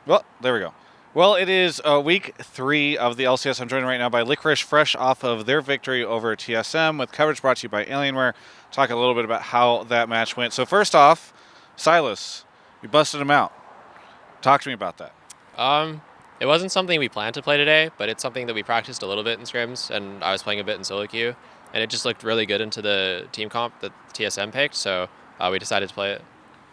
Well, there we go. Well, it is week 3 of the LCS. I'm joined right now by Licorice, fresh off of their victory over TSM, with coverage brought to you by Alienware. Talk a little bit about how that match went. So first off, Sylas, you busted him out. Talk to me about that. It wasn't something we planned to play today, but it's something that we practiced a little bit in scrims, and I was playing a bit in solo queue, and it just looked really good into the team comp that TSM picked, so we decided to play it.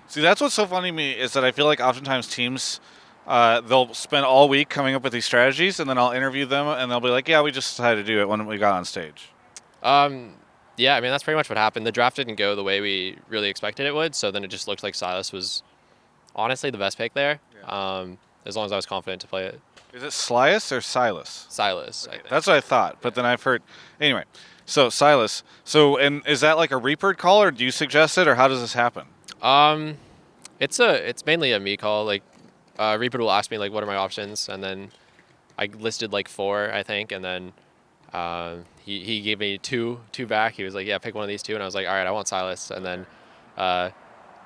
See, that's what's so funny to me is that I feel like oftentimes teams, they'll spend all week coming up with these strategies, and then I'll interview them, and they'll be like, yeah, we just decided to do it when we got on stage. Yeah, I mean, that's pretty much what happened. The draft didn't go the way we really expected it would, so then it just looked like Sylas was honestly the best pick there, as long as I was confident to play it. Is it Sylas or Sylas? Sylas, I think. That's what I thought, but then I've heard... Anyway, so Sylas. So, and is that like a Reaper call, or do you suggest it, or how does this happen? It's mainly a me call. Like, Reaper will ask me, like, what are my options, and then I listed, like, 4, I think, and then he gave me two back. He was like, yeah, pick one of these 2, and I was like, all right, I want Sylas. And then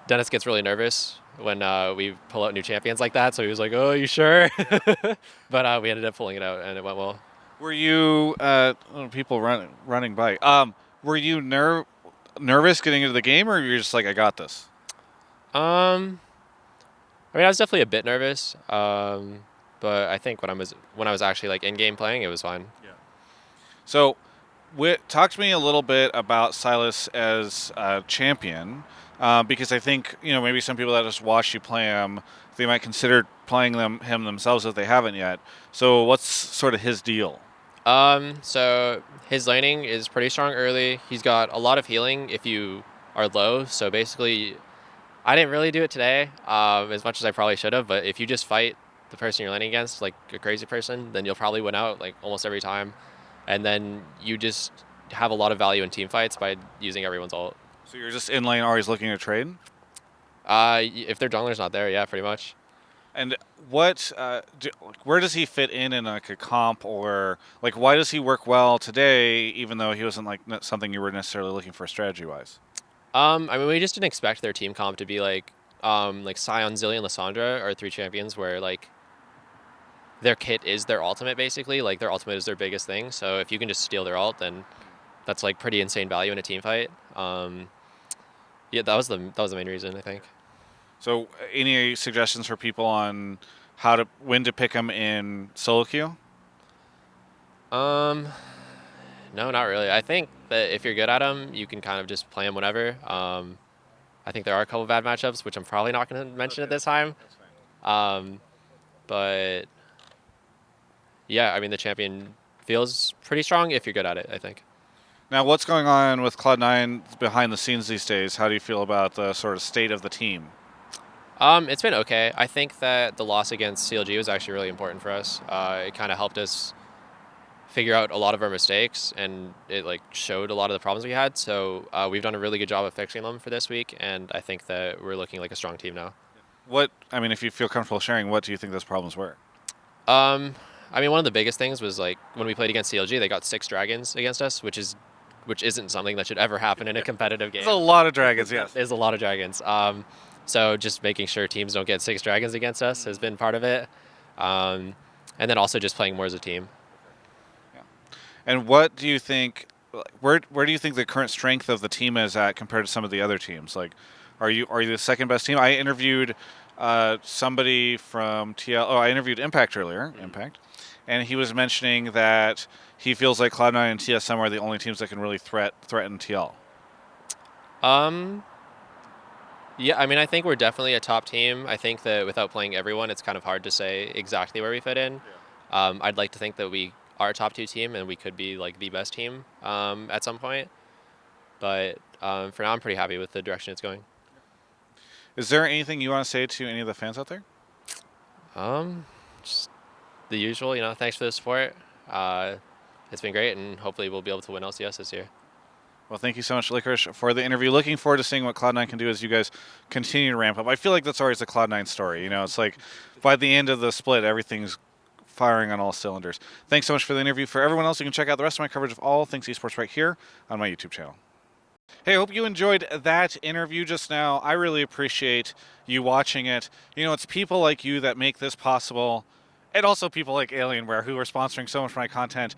Dennis gets really nervous when we pull out new champions like that, so he was like, oh, you sure? But we ended up pulling it out, and it went well. Were you people running by? Were you nervous getting into the game, or you're just like, I got this? I mean, I was definitely a bit nervous, but I think when I was actually like in game playing, it was fine. Yeah. So, talk to me a little bit about Sylas as a champion, because I think maybe some people that just watch you play him, they might consider playing him themselves if they haven't yet. So, what's sort of his deal? So his laning is pretty strong early. He's got a lot of healing if you are low. So basically, I didn't really do it today as much as I probably should have. But if you just fight the person you're laning against like a crazy person, then you'll probably win out like almost every time. And then you just have a lot of value in team fights by using everyone's ult. So you're just in lane always looking to trade? If their jungler's not there, yeah, pretty much. And what, where does he fit in like a comp, or like why does he work well today, even though he wasn't like something you were necessarily looking for strategy-wise? I mean, we just didn't expect their team comp to be like Sion, Zillion, Lissandra are 3 champions where like their kit is their ultimate basically. Like their ultimate is their biggest thing. So if you can just steal their ult, then that's like pretty insane value in a team fight. Yeah, that was the main reason, I think. So, any suggestions for people on when to pick him in solo queue? No, not really. I think that if you're good at him, you can kind of just play him whenever. I think there are a couple bad matchups, which I'm probably not going to mention at this time. But yeah, I mean, the champion feels pretty strong if you're good at it, I think. Now, what's going on with Cloud9 behind the scenes these days? How do you feel about the sort of state of the team? It's been okay. I think that the loss against CLG was actually really important for us. It kind of helped us figure out a lot of our mistakes, and it like showed a lot of the problems we had. So we've done a really good job of fixing them for this week, and I think that we're looking like a strong team now. If you feel comfortable sharing, what do you think those problems were? I mean, one of the biggest things was like when we played against CLG, they got 6 dragons against us, which isn't something that should ever happen in a competitive game. It's a lot of dragons, yes. There's a lot of dragons. So just making sure teams don't get 6 dragons against us has been part of it. And then also just playing more as a team. Yeah. And what do you think, where do you think the current strength of the team is at compared to some of the other teams? Like, are you the second best team? I interviewed somebody from I interviewed Impact earlier, Impact, and he was mentioning that he feels like Cloud9 and TSM are the only teams that can really threaten TL. Yeah, I mean, I think we're definitely a top team. I think that without playing everyone, it's kind of hard to say exactly where we fit in. Yeah. I'd like to think that we are a top 2 team and we could be like the best team at some point. But for now, I'm pretty happy with the direction it's going. Is there anything you want to say to any of the fans out there? Just the usual, thanks for the support. It's been great, and hopefully we'll be able to win LCS this year. Well, thank you so much, Licorice, for the interview. Looking forward to seeing what Cloud9 can do as you guys continue to ramp up. I feel like that's always the Cloud9 story. It's like by the end of the split, everything's firing on all cylinders. Thanks so much for the interview. For everyone else, you can check out the rest of my coverage of all things esports right here on my YouTube channel. Hey, I hope you enjoyed that interview just now. I really appreciate you watching it. You know, it's people like you that make this possible, and also people like Alienware who are sponsoring so much of my content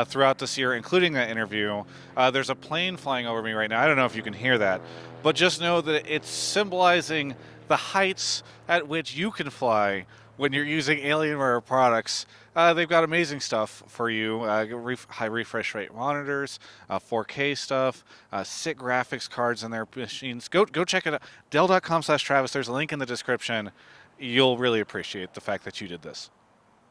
throughout this year, including that interview. There's a plane flying over me right now. I don't know if you can hear that, but just know that it's symbolizing the heights at which you can fly when you're using Alienware products. They've got amazing stuff for you. High refresh rate monitors, 4K stuff, sick graphics cards in their machines. Go check it out. Dell.com/Travis. There's a link in the description. You'll really appreciate the fact that you did this.